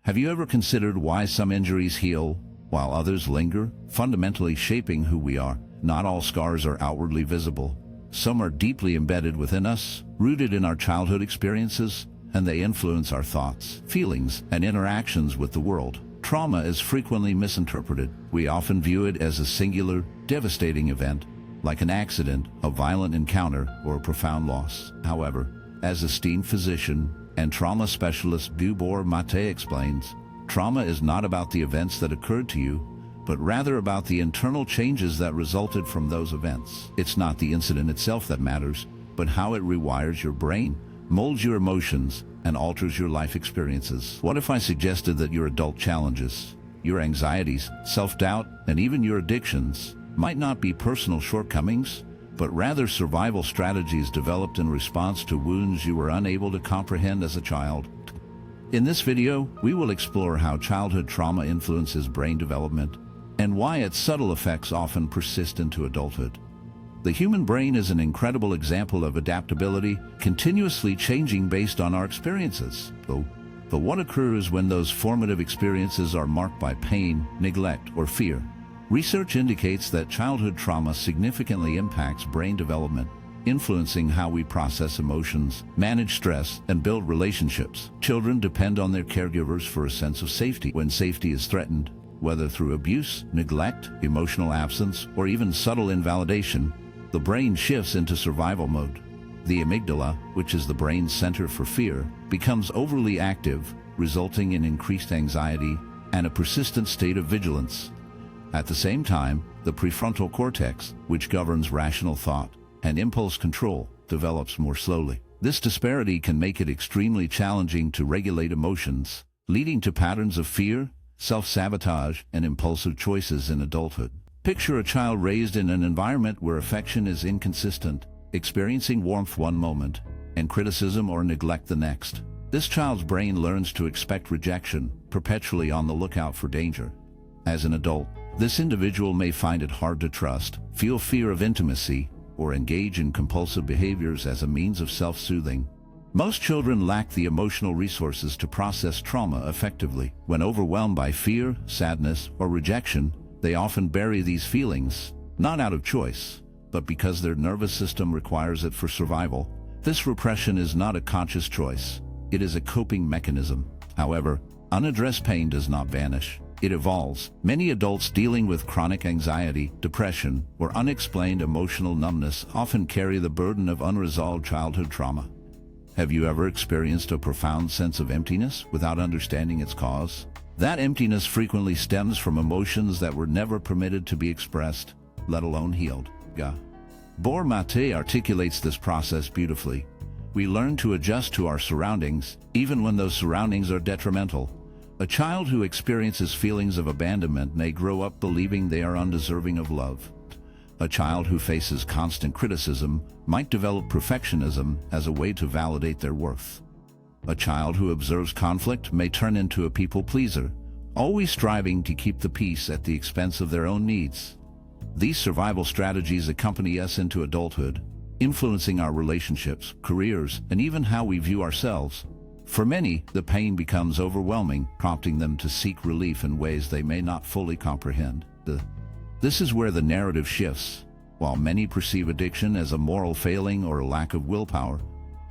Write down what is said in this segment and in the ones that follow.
Have you ever considered why some injuries heal while others linger, fundamentally shaping who we are? Not all scars are outwardly visible. Some are deeply embedded within us, rooted in our childhood experiences, and they influence our thoughts, feelings, and interactions with the world. Trauma is frequently misinterpreted. We often view it as a singular, devastating event, like an accident, a violent encounter, or a profound loss. However, as esteemed physician and trauma specialist Gabor Mate explains, trauma is not about the events that occurred to you, but rather about the internal changes that resulted from those events. It's not the incident itself that matters, but how it rewires your brain, molds your emotions, and alters your life experiences. What if I suggested that your adult challenges, your anxieties, self-doubt, and even your addictions might not be personal shortcomings, but rather survival strategies developed in response to wounds you were unable to comprehend as a child? In this video, we will explore how childhood trauma influences brain development and why its subtle effects often persist into adulthood. The human brain is an incredible example of adaptability, continuously changing based on our experiences. But what occurs when those formative experiences are marked by pain, neglect, or fear? Research indicates that childhood trauma significantly impacts brain development, influencing how we process emotions, manage stress, and build relationships. Children depend on their caregivers for a sense of safety. When safety is threatened, whether through abuse, neglect, emotional absence, or even subtle invalidation, the brain shifts into survival mode. The amygdala, which is the brain's center for fear, becomes overly active, resulting in increased anxiety and a persistent state of vigilance. At the same time, the prefrontal cortex, which governs rational thought and impulse control, develops more slowly. This disparity can make it extremely challenging to regulate emotions, leading to patterns of fear, self-sabotage, and impulsive choices in adulthood. Picture a child raised in an environment where affection is inconsistent, experiencing warmth one moment and criticism or neglect the next. This child's brain learns to expect rejection, perpetually on the lookout for danger. As an adult, this individual may find it hard to trust, feel fear of intimacy, or engage in compulsive behaviors as a means of self-soothing. Most children lack the emotional resources to process trauma effectively. When overwhelmed by fear, sadness, or rejection, they often bury these feelings, not out of choice, but because their nervous system requires it for survival. This repression is not a conscious choice. It is a coping mechanism. However, unaddressed pain does not vanish. It evolves. Many adults dealing with chronic anxiety, depression, or unexplained emotional numbness often carry the burden of unresolved childhood trauma. Have you ever experienced a profound sense of emptiness without understanding its cause? That emptiness frequently stems from emotions that were never permitted to be expressed, let alone healed. Gabor Mate articulates this process beautifully. We learn to adjust to our surroundings, even when those surroundings are detrimental. A child who experiences feelings of abandonment may grow up believing they are undeserving of love. A child who faces constant criticism might develop perfectionism as a way to validate their worth. A child who observes conflict may turn into a people pleaser, always striving to keep the peace at the expense of their own needs. These survival strategies accompany us into adulthood, influencing our relationships, careers, and even how we view ourselves. For many, the pain becomes overwhelming, prompting them to seek relief in ways they may not fully comprehend. This is where the narrative shifts. While many perceive addiction as a moral failing or a lack of willpower,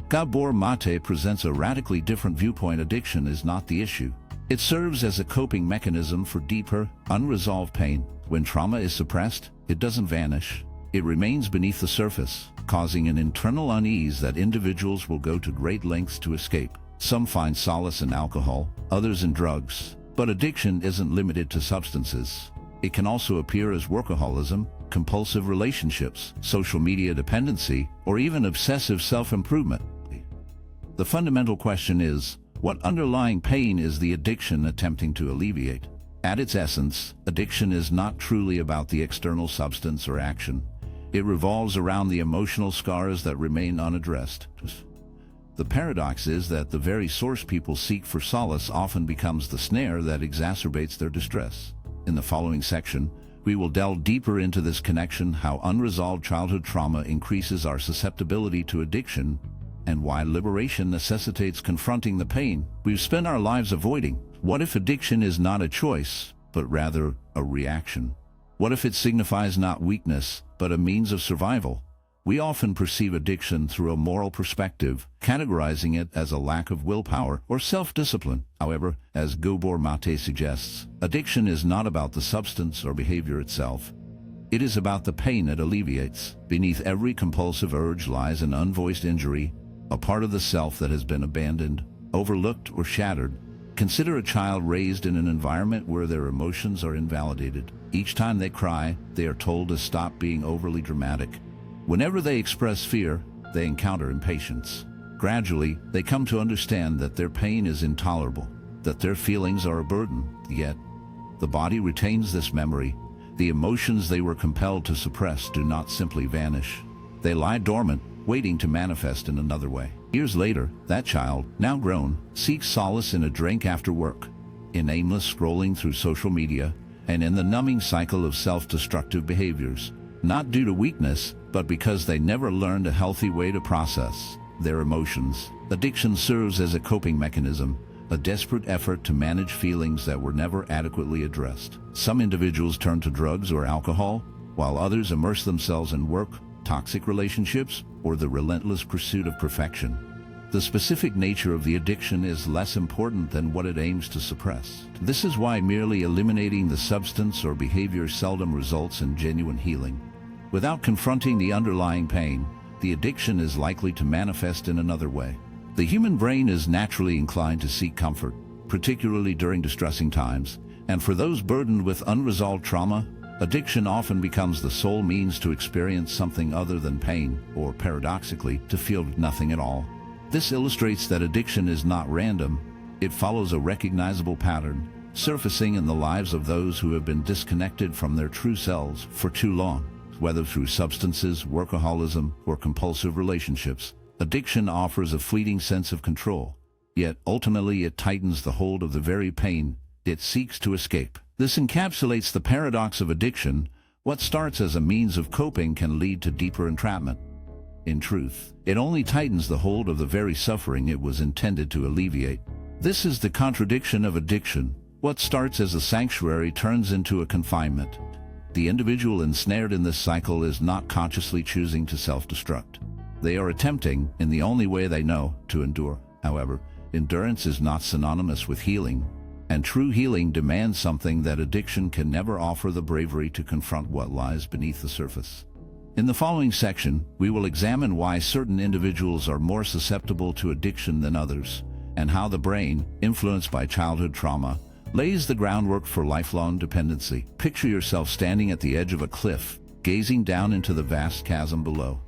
Gabor Mate presents a radically different viewpoint. Addiction is not the issue. It serves as a coping mechanism for deeper, unresolved pain. When trauma is suppressed, it doesn't vanish. It remains beneath the surface, causing an internal unease that individuals will go to great lengths to escape. Some find solace in alcohol, others in drugs. But addiction isn't limited to substances. It can also appear as workaholism, compulsive relationships, social media dependency, or even obsessive self-improvement. The fundamental question is, what underlying pain is the addiction attempting to alleviate? At its essence, addiction is not truly about the external substance or action. It revolves around the emotional scars that remain unaddressed. The paradox is that the very source people seek for solace often becomes the snare that exacerbates their distress. In the following section, we will delve deeper into this connection, how unresolved childhood trauma increases our susceptibility to addiction, and why liberation necessitates confronting the pain we've spent our lives avoiding. What if addiction is not a choice, but rather a reaction? What if it signifies not weakness, but a means of survival? We often perceive addiction through a moral perspective, categorizing it as a lack of willpower or self-discipline. However, as Gabor Mate suggests, addiction is not about the substance or behavior itself. It is about the pain it alleviates. Beneath every compulsive urge lies an unvoiced injury, a part of the self that has been abandoned, overlooked, or shattered. Consider a child raised in an environment where their emotions are invalidated. Each time they cry, they are told to stop being overly dramatic. Whenever they express fear, they encounter impatience. Gradually, they come to understand that their pain is intolerable, that their feelings are a burden. Yet, the body retains this memory. The emotions they were compelled to suppress do not simply vanish. They lie dormant, waiting to manifest in another way. Years later, that child, now grown, seeks solace in a drink after work, in aimless scrolling through social media, and in the numbing cycle of self-destructive behaviors. Not due to weakness, but because they never learned a healthy way to process their emotions. Addiction serves as a coping mechanism, a desperate effort to manage feelings that were never adequately addressed. Some individuals turn to drugs or alcohol, while others immerse themselves in work, toxic relationships, or the relentless pursuit of perfection. The specific nature of the addiction is less important than what it aims to suppress. This is why merely eliminating the substance or behavior seldom results in genuine healing. Without confronting the underlying pain, the addiction is likely to manifest in another way. The human brain is naturally inclined to seek comfort, particularly during distressing times, and for those burdened with unresolved trauma, addiction often becomes the sole means to experience something other than pain, or paradoxically, to feel nothing at all. This illustrates that addiction is not random. It follows a recognizable pattern, surfacing in the lives of those who have been disconnected from their true selves for too long. Whether through substances, workaholism, or compulsive relationships, addiction offers a fleeting sense of control, yet ultimately it tightens the hold of the very pain it seeks to escape. This encapsulates the paradox of addiction. What starts as a means of coping can lead to deeper entrapment. In truth, it only tightens the hold of the very suffering it was intended to alleviate. This is the contradiction of addiction. What starts as a sanctuary turns into a confinement. The individual ensnared in this cycle is not consciously choosing to self-destruct. They are attempting, in the only way they know, to endure. However, endurance is not synonymous with healing, and true healing demands something that addiction can never offer: the bravery to confront what lies beneath the surface. In the following section, we will examine why certain individuals are more susceptible to addiction than others, and how the brain, influenced by childhood trauma, lays the groundwork for lifelong dependency. Picture yourself standing at the edge of a cliff, gazing down into the vast chasm below.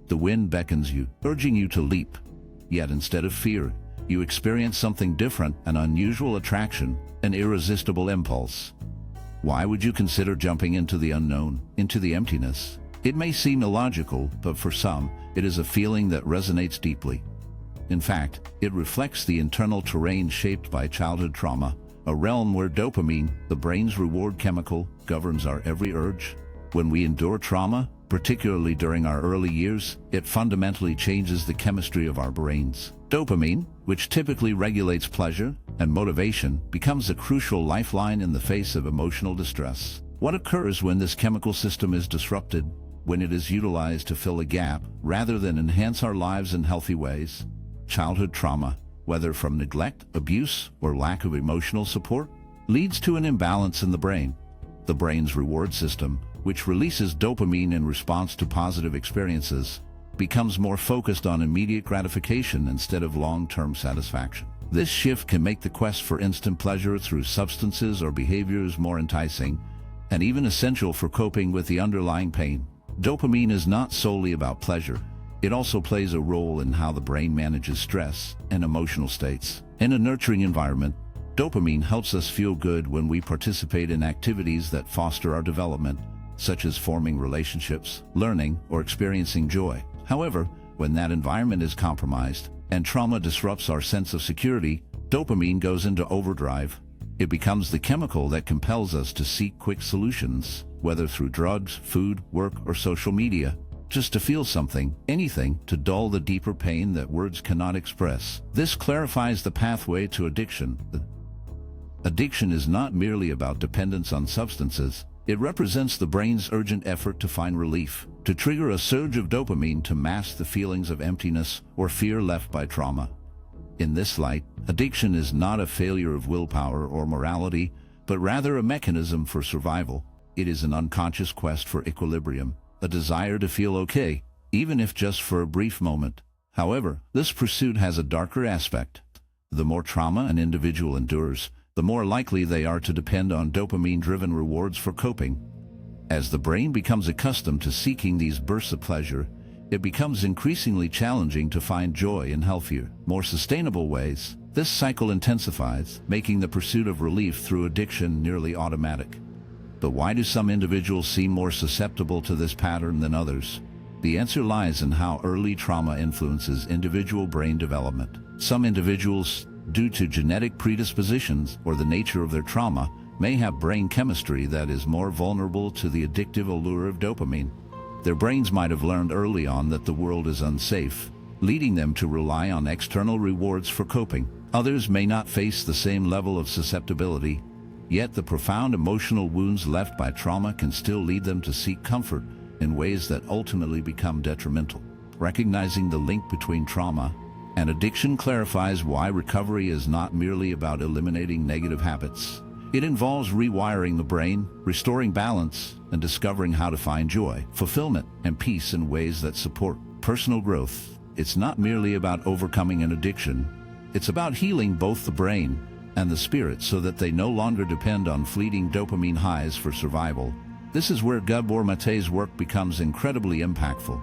The wind beckons you, urging you to leap. Yet instead of fear, you experience something different: an unusual attraction, an irresistible impulse. Why would you consider jumping into the unknown, into the emptiness? It may seem illogical, but for some, it is a feeling that resonates deeply. In fact, it reflects the internal terrain shaped by childhood trauma, a realm where dopamine, the brain's reward chemical, governs our every urge. When we endure trauma, particularly during our early years, it fundamentally changes the chemistry of our brains. Dopamine, which typically regulates pleasure and motivation, becomes a crucial lifeline in the face of emotional distress. What occurs when this chemical system is disrupted? When it is utilized to fill a gap rather than enhance our lives in healthy ways? Childhood trauma, whether from neglect, abuse, or lack of emotional support, leads to an imbalance in the brain. The brain's reward system, which releases dopamine in response to positive experiences, becomes more focused on immediate gratification instead of long-term satisfaction. This shift can make the quest for instant pleasure through substances or behaviors more enticing, and even essential for coping with the underlying pain. Dopamine is not solely about pleasure. It also plays a role in how the brain manages stress and emotional states. In a nurturing environment, dopamine helps us feel good when we participate in activities that foster our development, such as forming relationships, learning, or experiencing joy. However, when that environment is compromised and trauma disrupts our sense of security, dopamine goes into overdrive. It becomes the chemical that compels us to seek quick solutions, whether through drugs, food, work, or social media, just to feel something, anything, to dull the deeper pain that words cannot express. This clarifies the pathway to addiction. Addiction is not merely about dependence on substances. It represents the brain's urgent effort to find relief, to trigger a surge of dopamine to mask the feelings of emptiness or fear left by trauma. In this light, addiction is not a failure of willpower or morality, but rather a mechanism for survival. It is an unconscious quest for equilibrium, a desire to feel okay, even if just for a brief moment. However, this pursuit has a darker aspect. The more trauma an individual endures, the more likely they are to depend on dopamine-driven rewards for coping. As the brain becomes accustomed to seeking these bursts of pleasure, it becomes increasingly challenging to find joy in healthier, more sustainable ways. This cycle intensifies, making the pursuit of relief through addiction nearly automatic. But why do some individuals seem more susceptible to this pattern than others? The answer lies in how early trauma influences individual brain development. Some individuals, due to genetic predispositions or the nature of their trauma, may have brain chemistry that is more vulnerable to the addictive allure of dopamine. Their brains might have learned early on that the world is unsafe, leading them to rely on external rewards for coping. Others may not face the same level of susceptibility, yet the profound emotional wounds left by trauma can still lead them to seek comfort in ways that ultimately become detrimental. Recognizing the link between trauma and addiction clarifies why recovery is not merely about eliminating negative habits. It involves rewiring the brain, restoring balance, and discovering how to find joy, fulfillment, and peace in ways that support personal growth. It's not merely about overcoming an addiction. It's about healing both the brain and the spirit so that they no longer depend on fleeting dopamine highs for survival. This is where Gabor Mate's work becomes incredibly impactful.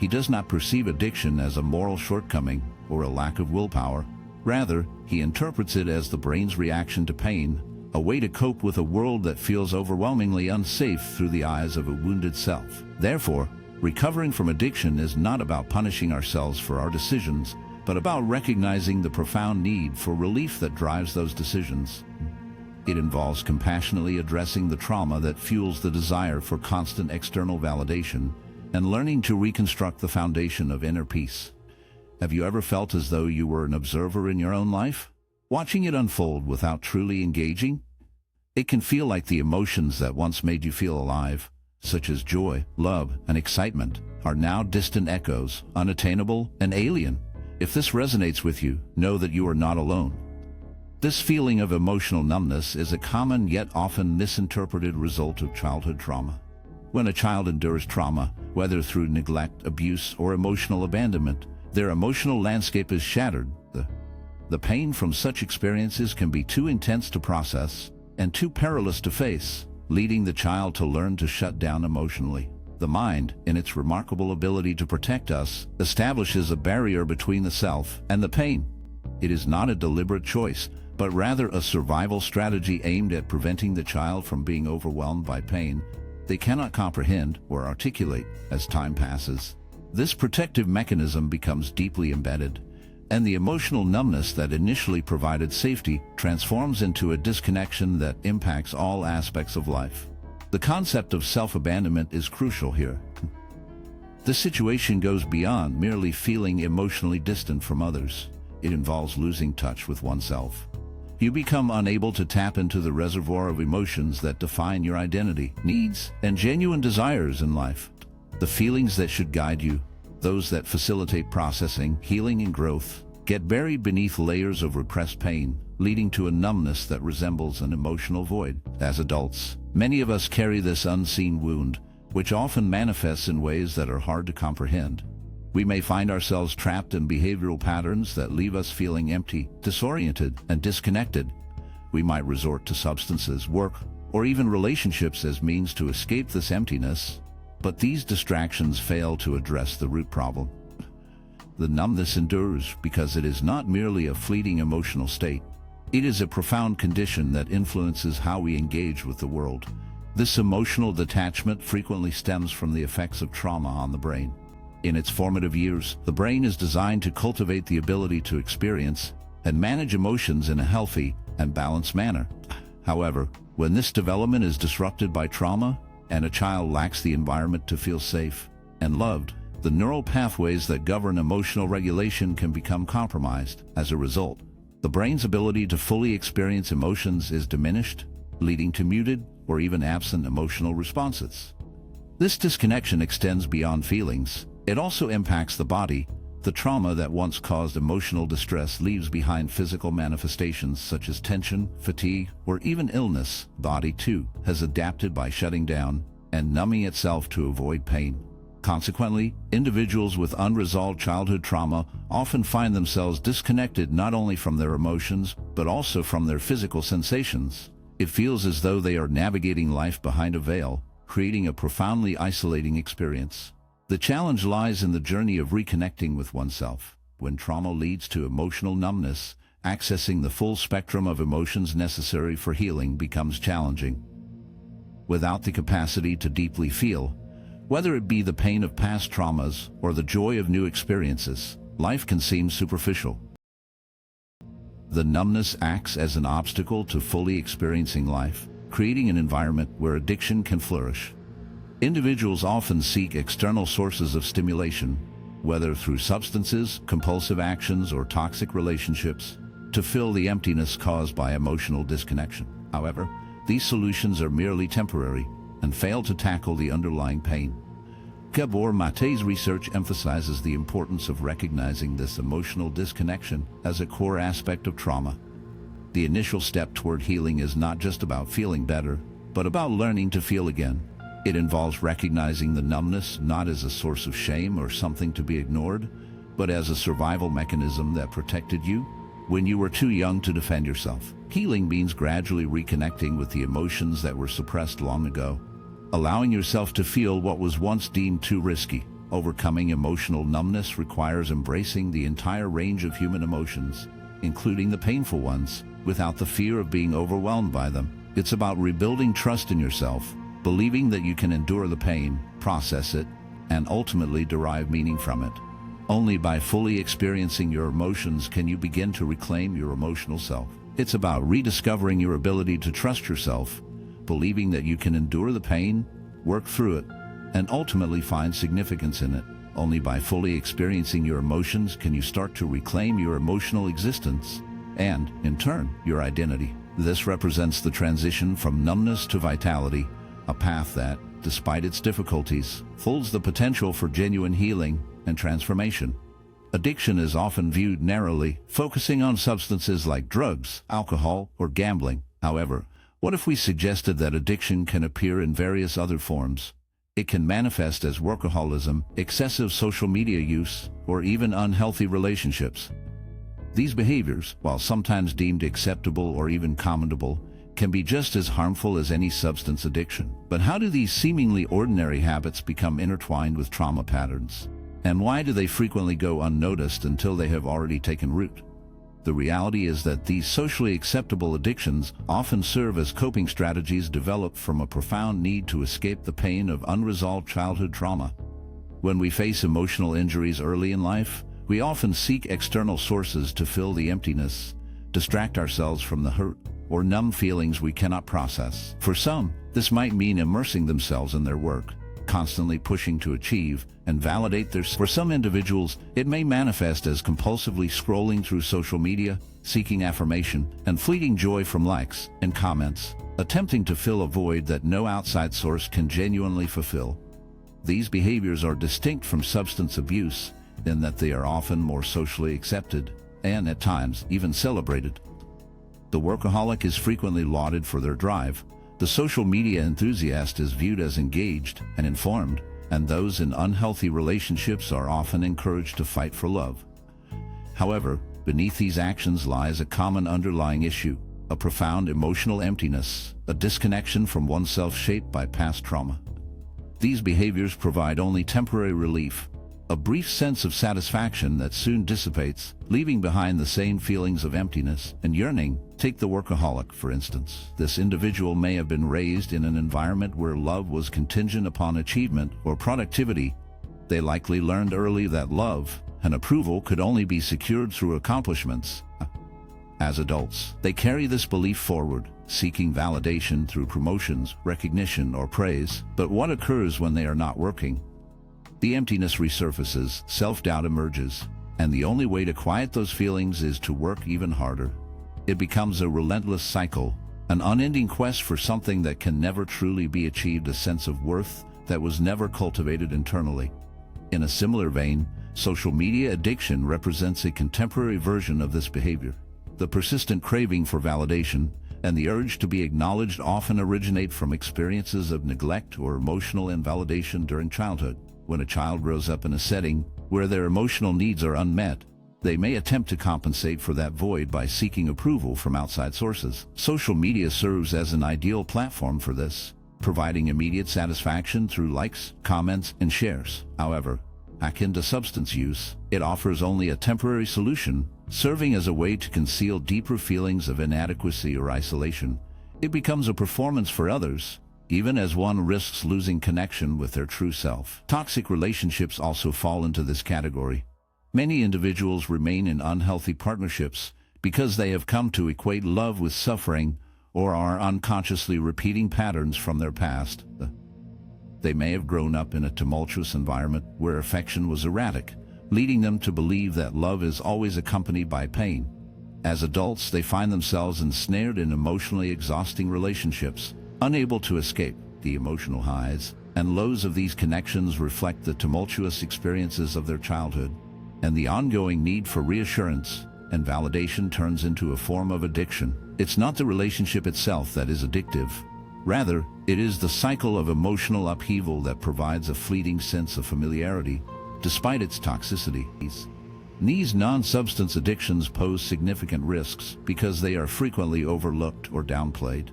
He does not perceive addiction as a moral shortcoming or a lack of willpower. Rather, he interprets it as the brain's reaction to pain, a way to cope with a world that feels overwhelmingly unsafe through the eyes of a wounded self. Therefore, recovering from addiction is not about punishing ourselves for our decisions, but about recognizing the profound need for relief that drives those decisions. It involves compassionately addressing the trauma that fuels the desire for constant external validation and learning to reconstruct the foundation of inner peace. Have you ever felt as though you were an observer in your own life, watching it unfold without truly engaging? It can feel like the emotions that once made you feel alive, such as joy, love, and excitement, are now distant echoes, unattainable and alien. If this resonates with you, know that you are not alone. This feeling of emotional numbness is a common yet often misinterpreted result of childhood trauma. When a child endures trauma, whether through neglect, abuse, or emotional abandonment, their emotional landscape is shattered. The pain from such experiences can be too intense to process and too perilous to face, leading the child to learn to shut down emotionally. The mind, in its remarkable ability to protect us, establishes a barrier between the self and the pain. It is not a deliberate choice, but rather a survival strategy aimed at preventing the child from being overwhelmed by pain they cannot comprehend or articulate. As time passes, this protective mechanism becomes deeply embedded, and the emotional numbness that initially provided safety transforms into a disconnection that impacts all aspects of life. The concept of self-abandonment is crucial here. This situation goes beyond merely feeling emotionally distant from others. It involves losing touch with oneself. You become unable to tap into the reservoir of emotions that define your identity, needs, and genuine desires in life. The feelings that should guide you, those that facilitate processing, healing, and growth, get buried beneath layers of repressed pain, leading to a numbness that resembles an emotional void. As adults, many of us carry this unseen wound, which often manifests in ways that are hard to comprehend. We may find ourselves trapped in behavioral patterns that leave us feeling empty, disoriented, and disconnected. We might resort to substances, work, or even relationships as means to escape this emptiness, but these distractions fail to address the root problem. The numbness endures because it is not merely a fleeting emotional state. It is a profound condition that influences how we engage with the world. This emotional detachment frequently stems from the effects of trauma on the brain. In its formative years, the brain is designed to cultivate the ability to experience and manage emotions in a healthy and balanced manner. However, when this development is disrupted by trauma, and a child lacks the environment to feel safe and loved, the neural pathways that govern emotional regulation can become compromised. As a result, The brain's ability to fully experience emotions is diminished, leading to muted or even absent emotional responses. This disconnection extends beyond feelings. It also impacts the body. The trauma that once caused emotional distress leaves behind physical manifestations such as tension, fatigue, or even illness. The body, too, has adapted by shutting down and numbing itself to avoid pain. Consequently, individuals with unresolved childhood trauma often find themselves disconnected not only from their emotions, but also from their physical sensations. It feels as though they are navigating life behind a veil, creating a profoundly isolating experience. The challenge lies in the journey of reconnecting with oneself. When trauma leads to emotional numbness, accessing the full spectrum of emotions necessary for healing becomes challenging. Without the capacity to deeply feel, whether it be the pain of past traumas or the joy of new experiences, life can seem superficial. The numbness acts as an obstacle to fully experiencing life, creating an environment where addiction can flourish. Individuals often seek external sources of stimulation, whether through substances, compulsive actions, or toxic relationships, to fill the emptiness caused by emotional disconnection. However, these solutions are merely temporary and fail to tackle the underlying pain. Gabor Mate's research emphasizes the importance of recognizing this emotional disconnection as a core aspect of trauma. The initial step toward healing is not just about feeling better, but about learning to feel again. It involves recognizing the numbness not as a source of shame or something to be ignored, but as a survival mechanism that protected you when you were too young to defend yourself. Healing means gradually reconnecting with the emotions that were suppressed long ago, allowing yourself to feel what was once deemed too risky. Overcoming emotional numbness requires embracing the entire range of human emotions, including the painful ones, without the fear of being overwhelmed by them. It's about rebuilding trust in yourself, believing that you can endure the pain, process it, and ultimately derive meaning from it. Only by fully experiencing your emotions can you begin to reclaim your emotional self. It's about rediscovering your ability to trust yourself, believing that you can endure the pain, work through it, and ultimately find significance in it. Only by fully experiencing your emotions can you start to reclaim your emotional existence and, in turn, your identity. This represents the transition from numbness to vitality, a path that, despite its difficulties, holds the potential for genuine healing and transformation. Addiction is often viewed narrowly, focusing on substances like drugs, alcohol, or gambling. However, what if we suggested that addiction can appear in various other forms? It can manifest as workaholism, excessive social media use, or even unhealthy relationships. These behaviors, while sometimes deemed acceptable or even commendable, can be just as harmful as any substance addiction. But how do these seemingly ordinary habits become intertwined with trauma patterns? And why do they frequently go unnoticed until they have already taken root? The reality is that these socially acceptable addictions often serve as coping strategies developed from a profound need to escape the pain of unresolved childhood trauma. When we face emotional injuries early in life, we often seek external sources to fill the emptiness, distract ourselves from the hurt, or numb feelings we cannot process. For some, this might mean immersing themselves in their work, constantly pushing to achieve and validate their. For some individuals, it may manifest as compulsively scrolling through social media, seeking affirmation and fleeting joy from likes and comments, attempting to fill a void that no outside source can genuinely fulfill. These behaviors are distinct from substance abuse in that they are often more socially accepted and, at times, even celebrated. The workaholic is frequently lauded for their drive. The social media enthusiast is viewed as engaged and informed, and those in unhealthy relationships are often encouraged to fight for love. However, beneath these actions lies a common underlying issue, a profound emotional emptiness, a disconnection from oneself shaped by past trauma. These behaviors provide only temporary relief, a brief sense of satisfaction that soon dissipates, leaving behind the same feelings of emptiness and yearning. Take the workaholic, for instance. This individual may have been raised in an environment where love was contingent upon achievement or productivity. They likely learned early that love and approval could only be secured through accomplishments. As adults, they carry this belief forward, seeking validation through promotions, recognition, or praise. But what occurs when they are not working? The emptiness resurfaces, self-doubt emerges, and the only way to quiet those feelings is to work even harder. It becomes a relentless cycle, an unending quest for something that can never truly be achieved, a sense of worth that was never cultivated internally. In a similar vein, social media addiction represents a contemporary version of this behavior. The persistent craving for validation and the urge to be acknowledged often originate from experiences of neglect or emotional invalidation during childhood. When a child grows up in a setting where their emotional needs are unmet, they may attempt to compensate for that void by seeking approval from outside sources. Social media serves as an ideal platform for this, providing immediate satisfaction through likes, comments, and shares. However, akin to substance use, it offers only a temporary solution, serving as a way to conceal deeper feelings of inadequacy or isolation. It becomes a performance for others, even as one risks losing connection with their true self. Toxic relationships also fall into this category. Many individuals remain in unhealthy partnerships because they have come to equate love with suffering or are unconsciously repeating patterns from their past. They may have grown up in a tumultuous environment where affection was erratic, leading them to believe that love is always accompanied by pain. As adults, they find themselves ensnared in emotionally exhausting relationships, unable to escape. The emotional highs and lows of these connections reflect the tumultuous experiences of their childhood, and the ongoing need for reassurance and validation turns into a form of addiction. It's not the relationship itself that is addictive. Rather, it is the cycle of emotional upheaval that provides a fleeting sense of familiarity, despite its toxicity. These non-substance addictions pose significant risks because they are frequently overlooked or downplayed.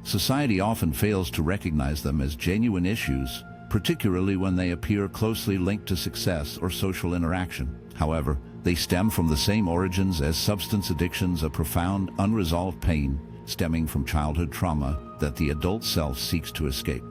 Society often fails to recognize them as genuine issues, particularly when they appear closely linked to success or social interaction. However, they stem from the same origins as substance addictions, a profound, unresolved pain stemming from childhood trauma that the adult self seeks to escape.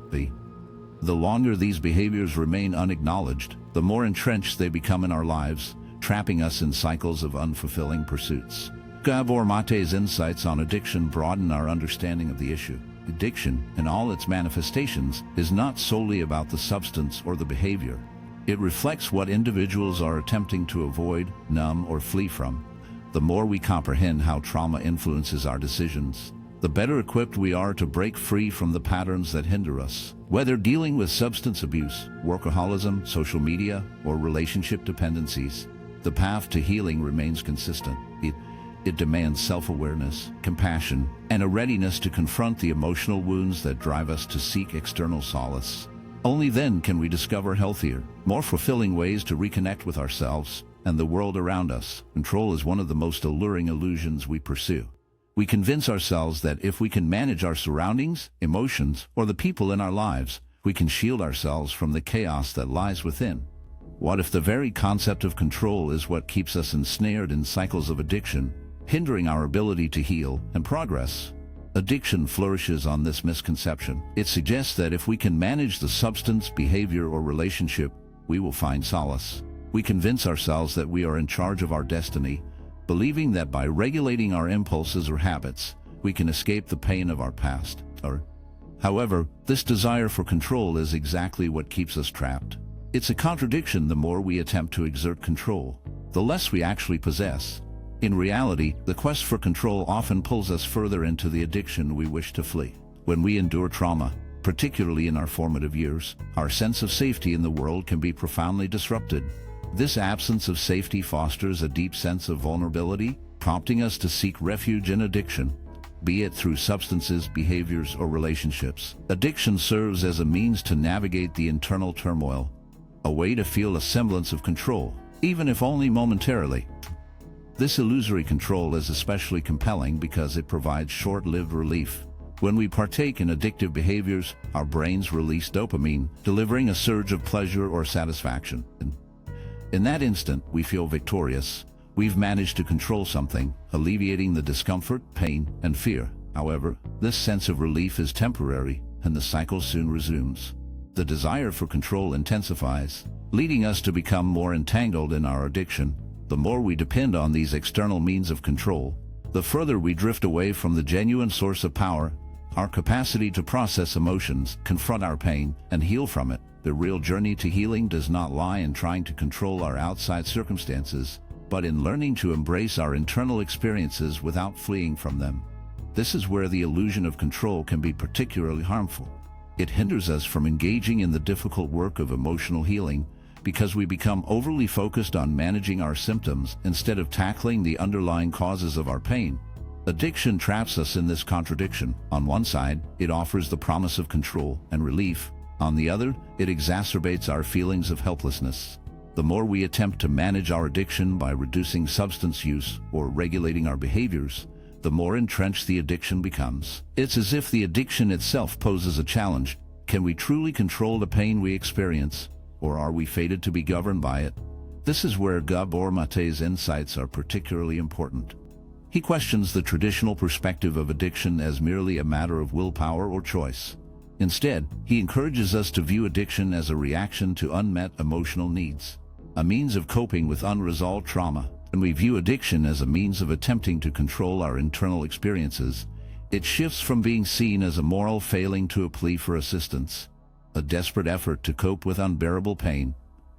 The longer these behaviors remain unacknowledged, the more entrenched they become in our lives, trapping us in cycles of unfulfilling pursuits. Gabor Mate's insights on addiction broaden our understanding of the issue. Addiction, in all its manifestations, is not solely about the substance or the behavior. It reflects what individuals are attempting to avoid, numb, or flee from. The more we comprehend how trauma influences our decisions, the better equipped we are to break free from the patterns that hinder us. Whether dealing with substance abuse, workaholism, social media, or relationship dependencies, the path to healing remains consistent. It demands self-awareness, compassion, and a readiness to confront the emotional wounds that drive us to seek external solace. Only then can we discover healthier, more fulfilling ways to reconnect with ourselves and the world around us. Control is one of the most alluring illusions we pursue. We convince ourselves that if we can manage our surroundings, emotions, or the people in our lives, we can shield ourselves from the chaos that lies within. What if the very concept of control is what keeps us ensnared in cycles of addiction, hindering our ability to heal and progress? Addiction flourishes on this misconception. It suggests that if we can manage the substance, behavior, or relationship, we will find solace. We convince ourselves that we are in charge of our destiny, believing that by regulating our impulses or habits, we can escape the pain of our past. However, this desire for control is exactly what keeps us trapped. It's a contradiction. The more we attempt to exert control, the less we actually possess. In reality, the quest for control often pulls us further into the addiction we wish to flee. When we endure trauma, particularly in our formative years, our sense of safety in the world can be profoundly disrupted. This absence of safety fosters a deep sense of vulnerability, prompting us to seek refuge in addiction, be it through substances, behaviors, or relationships. Addiction serves as a means to navigate the internal turmoil, a way to feel a semblance of control, even if only momentarily. This illusory control is especially compelling because it provides short-lived relief. When we partake in addictive behaviors, our brains release dopamine, delivering a surge of pleasure or satisfaction. In that instant, we feel victorious. We've managed to control something, alleviating the discomfort, pain, and fear. However, this sense of relief is temporary, and the cycle soon resumes. The desire for control intensifies, leading us to become more entangled in our addiction. The more we depend on these external means of control, the further we drift away from the genuine source of power, our capacity to process emotions, confront our pain, and heal from it. The real journey to healing does not lie in trying to control our outside circumstances. but in learning to embrace our internal experiences without fleeing from them. This is where the illusion of control can be particularly harmful. It hinders us from engaging in the difficult work of emotional healing because we become overly focused on managing our symptoms instead of tackling the underlying causes of our pain. Addiction traps us in this contradiction. On one side, it offers the promise of control and relief. On the other, it exacerbates our feelings of helplessness. The more we attempt to manage our addiction by reducing substance use or regulating our behaviors, the more entrenched the addiction becomes. It's as if the addiction itself poses a challenge. Can we truly control the pain we experience, or are we fated to be governed by it? This is where Gabor Mate's insights are particularly important. He questions the traditional perspective of addiction as merely a matter of willpower or choice. Instead, he encourages us to view addiction as a reaction to unmet emotional needs, a means of coping with unresolved trauma. When we view addiction as a means of attempting to control our internal experiences, it shifts from being seen as a moral failing to a plea for assistance, a desperate effort to cope with unbearable pain.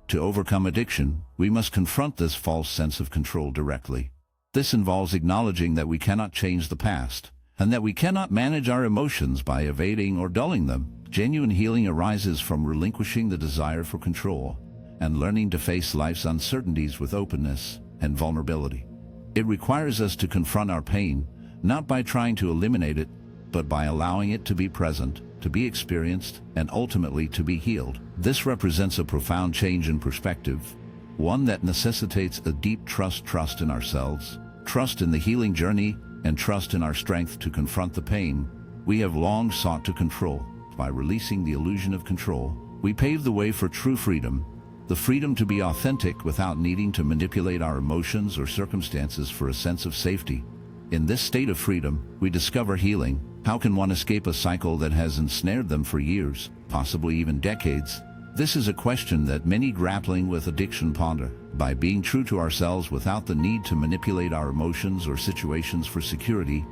To overcome addiction, we must confront this false sense of control directly. This involves acknowledging that we cannot change the past, and that we cannot manage our emotions by evading or dulling them. Genuine healing arises from relinquishing the desire for control and learning to face life's uncertainties with openness and vulnerability. It requires us to confront our pain, not by trying to eliminate it, but by allowing it to be present, to be experienced, and ultimately to be healed. This represents a profound change in perspective, one that necessitates a deep trust in ourselves, trust in the healing journey, and trust in our strength to confront the pain we have long sought to control. By releasing the illusion of control, we pave the way for true freedom, the freedom to be authentic without needing to manipulate our emotions or circumstances for a sense of safety. In this state of freedom, we discover healing. How can one escape a cycle that has ensnared them for years, possibly even decades? This is a question that many grappling with addiction ponder. By being true to ourselves without the need to manipulate our emotions or situations for security,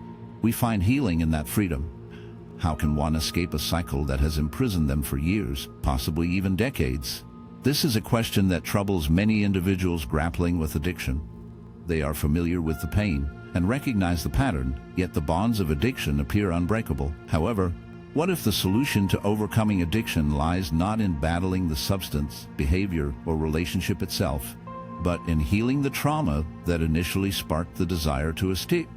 we find healing in that freedom. How can one escape a cycle that has imprisoned them for years, possibly even decades? This is a question that troubles many individuals grappling with addiction. They are familiar with the pain and recognize the pattern, yet the bonds of addiction appear unbreakable. However, what if the solution to overcoming addiction lies not in battling the substance, behavior, or relationship itself, but in healing the trauma that initially sparked the desire to escape?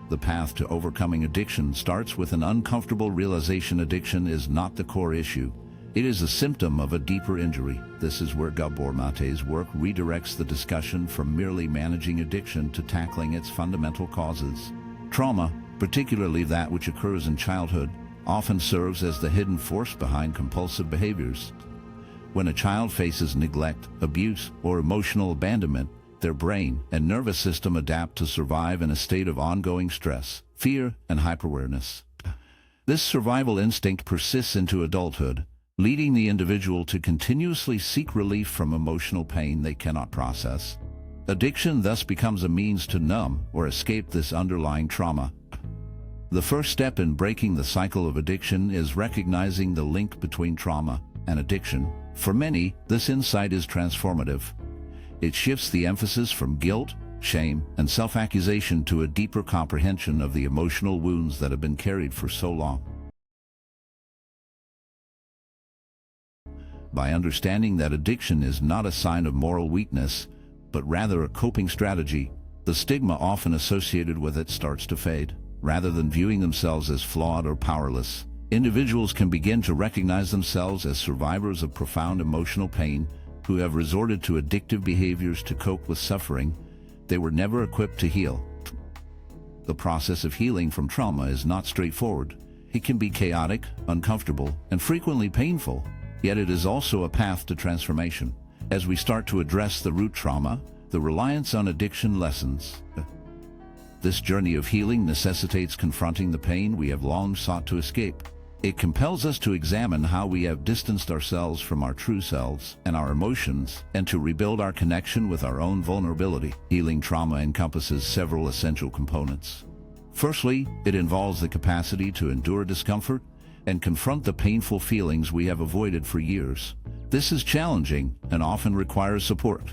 The path to overcoming addiction starts with an uncomfortable realization addiction is not the core issue. It is a symptom of a deeper injury. This is where Gabor Mate's work redirects the discussion from merely managing addiction to tackling its fundamental causes. Trauma, particularly that which occurs in childhood, often serves as the hidden force behind compulsive behaviors. When a child faces neglect, abuse, or emotional abandonment, their brain and nervous system adapt to survive in a state of ongoing stress, fear, and hyperawareness. This survival instinct persists into adulthood, leading the individual to continuously seek relief from emotional pain they cannot process. Addiction thus becomes a means to numb or escape this underlying trauma. The first step in breaking the cycle of addiction is recognizing the link between trauma and addiction. For many, this insight is transformative. It shifts the emphasis from guilt, shame, and self-accusation to a deeper comprehension of the emotional wounds that have been carried for so long. By understanding that addiction is not a sign of moral weakness, but rather a coping strategy, the stigma often associated with it starts to fade. Rather than viewing themselves as flawed or powerless, individuals can begin to recognize themselves as survivors of profound emotional pain who have resorted to addictive behaviors to cope with suffering they were never equipped to heal. The process of healing from trauma is not straightforward. It can be chaotic, uncomfortable, and frequently painful, yet it is also a path to transformation. As we start to address the root trauma, the reliance on addiction lessens. This journey of healing necessitates confronting the pain we have long sought to escape. It compels us to examine how we have distanced ourselves from our true selves and our emotions, and to rebuild our connection with our own vulnerability. Healing trauma encompasses several essential components. Firstly, it involves the capacity to endure discomfort and confront the painful feelings we have avoided for years. This is challenging and often requires support.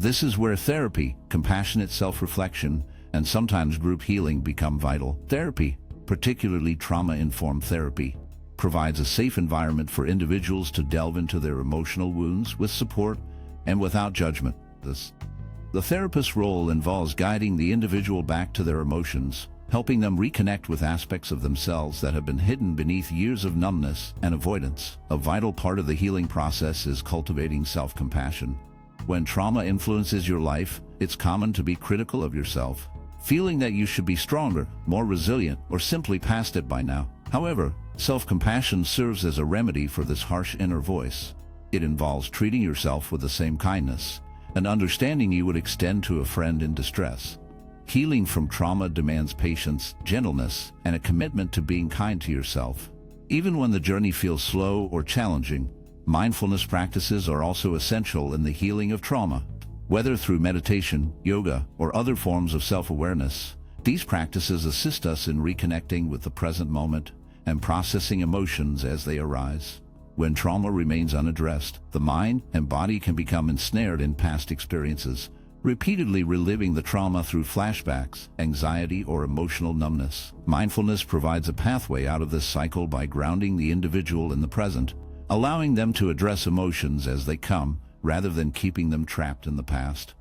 This is where therapy, compassionate self-reflection, and sometimes group healing become vital. Therapy, particularly trauma-informed therapy, provides a safe environment for individuals to delve into their emotional wounds with support and without judgment. The therapist's role involves guiding the individual back to their emotions, helping them reconnect with aspects of themselves that have been hidden beneath years of numbness and avoidance. A vital part of the healing process is cultivating self-compassion. When trauma influences your life, it's common to be critical of yourself, feeling that you should be stronger, more resilient, or simply past it by now. However, self-compassion serves as a remedy for this harsh inner voice. It involves treating yourself with the same kindness and understanding you would extend to a friend in distress. Healing from trauma demands patience, gentleness, and a commitment to being kind to yourself. Even when the journey feels slow or challenging, mindfulness practices are also essential in the healing of trauma. Whether through meditation, yoga, or other forms of self-awareness, these practices assist us in reconnecting with the present moment and processing emotions as they arise. When trauma remains unaddressed, the mind and body can become ensnared in past experiences, repeatedly reliving the trauma through flashbacks, anxiety, or emotional numbness. Mindfulness provides a pathway out of this cycle by grounding the individual in the present, allowing them to address emotions as they come, rather than keeping them trapped in the past.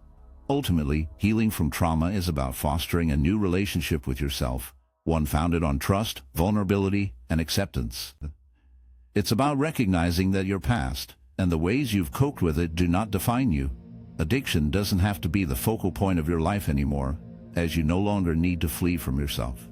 Ultimately, healing from trauma is about fostering a new relationship with yourself, one founded on trust, vulnerability, and acceptance. It's about recognizing that your past and the ways you've coped with it do not define you. Addiction doesn't have to be the focal point of your life anymore, as you no longer need to flee from yourself.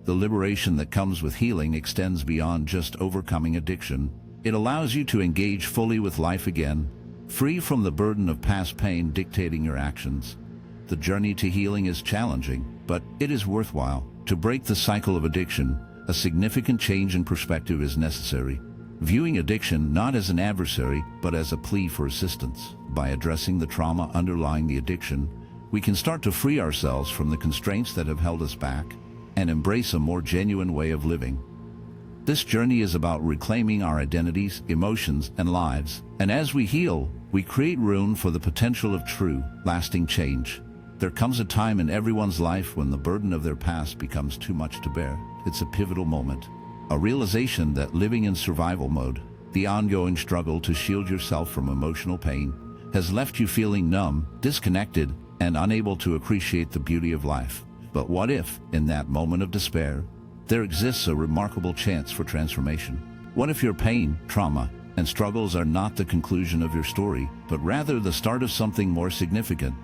The liberation that comes with healing extends beyond just overcoming addiction. It allows you to engage fully with life again, free from the burden of past pain dictating your actions. The journey to healing is challenging, but it is worthwhile. To break the cycle of addiction, a significant change in perspective is necessary. Viewing addiction not as an adversary, but as a plea for assistance. By addressing the trauma underlying the addiction, we can start to free ourselves from the constraints that have held us back and embrace a more genuine way of living. This journey is about reclaiming our identities, emotions, and lives. And as we heal, we create room for the potential of true, lasting change. There comes a time in everyone's life when the burden of their past becomes too much to bear. It's a pivotal moment. A realization that living in survival mode, the ongoing struggle to shield yourself from emotional pain, has left you feeling numb, disconnected, and unable to appreciate the beauty of life. But what if, in that moment of despair, there exists a remarkable chance for transformation? What if your pain, trauma, and struggles are not the conclusion of your story, but rather the start of something more significant?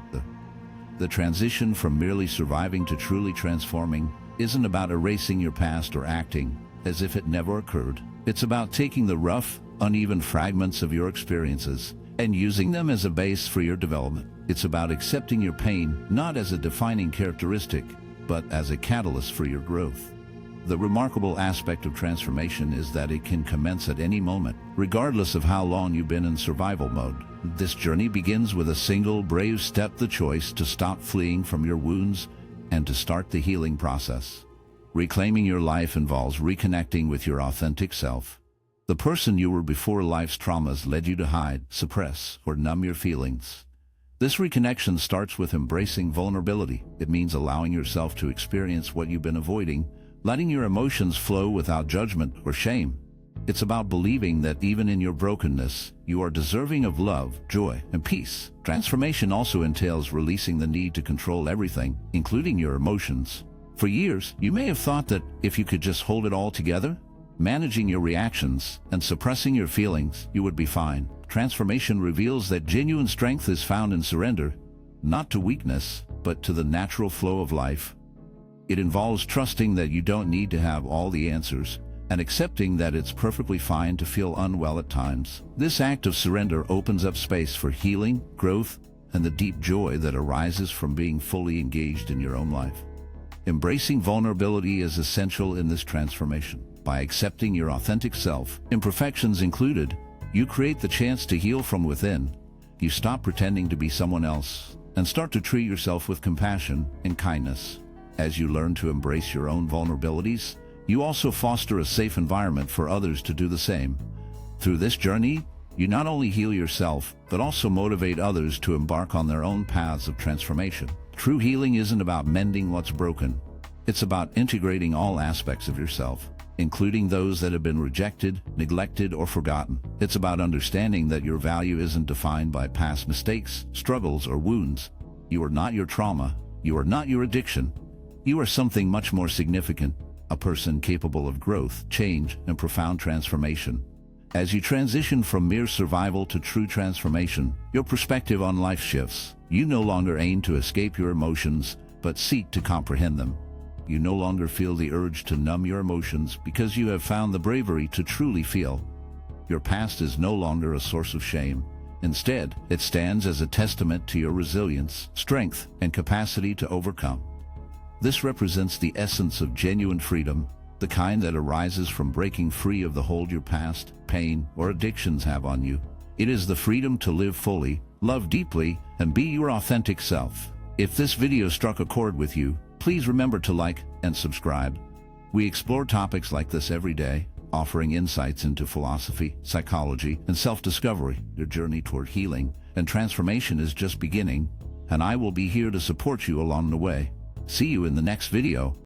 The transition from merely surviving to truly transforming isn't about erasing your past or acting as if it never occurred. It's about taking the rough, uneven fragments of your experiences and using them as a base for your development. It's about accepting your pain not as a defining characteristic, but as a catalyst for your growth. The remarkable aspect of transformation is that it can commence at any moment, regardless of how long you've been in survival mode. This journey begins with a single brave step: the choice to stop fleeing from your wounds and to start the healing process. Reclaiming your life involves reconnecting with your authentic self, the person you were before life's traumas led you to hide, suppress, or numb your feelings. This reconnection starts with embracing vulnerability. It means allowing yourself to experience what you've been avoiding, letting your emotions flow without judgment or shame. It's about believing that even in your brokenness, you are deserving of love, joy, and peace. Transformation also entails releasing the need to control everything, including your emotions. For years, you may have thought that if you could just hold it all together, managing your reactions and suppressing your feelings, you would be fine. Transformation reveals that genuine strength is found in surrender, not to weakness, but to the natural flow of life. It involves trusting that you don't need to have all the answers and accepting that it's perfectly fine to feel unwell at times. This act of surrender opens up space for healing, growth, and the deep joy that arises from being fully engaged in your own life. Embracing vulnerability is essential in this transformation. By accepting your authentic self, imperfections included, you create the chance to heal from within. You stop pretending to be someone else and start to treat yourself with compassion and kindness. As you learn to embrace your own vulnerabilities, you also foster a safe environment for others to do the same. Through this journey, You not only heal yourself, but also motivate others to embark on their own paths of transformation. True healing isn't about mending what's broken. It's about integrating all aspects of yourself, including those that have been rejected, neglected, or forgotten. It's about understanding that your value isn't defined by past mistakes, struggles, or wounds. You are not your trauma. You are not your addiction. You are something much more significant, a person capable of growth, change, and profound transformation. As you transition from mere survival to true transformation, your perspective on life shifts. You no longer aim to escape your emotions, but seek to comprehend them. You no longer feel the urge to numb your emotions because you have found the bravery to truly feel. Your past is no longer a source of shame. Instead, it stands as a testament to your resilience, strength, and capacity to overcome. This represents the essence of genuine freedom, the kind that arises from breaking free of the hold your past, pain, or addictions have on you. It is the freedom to live fully, love deeply, and be your authentic self. If this video struck a chord with you, please remember to like and subscribe. We explore topics like this every day, offering insights into philosophy, psychology, and self-discovery. Your journey toward healing and transformation is just beginning, and I will be here to support you along the way. See you in the next video.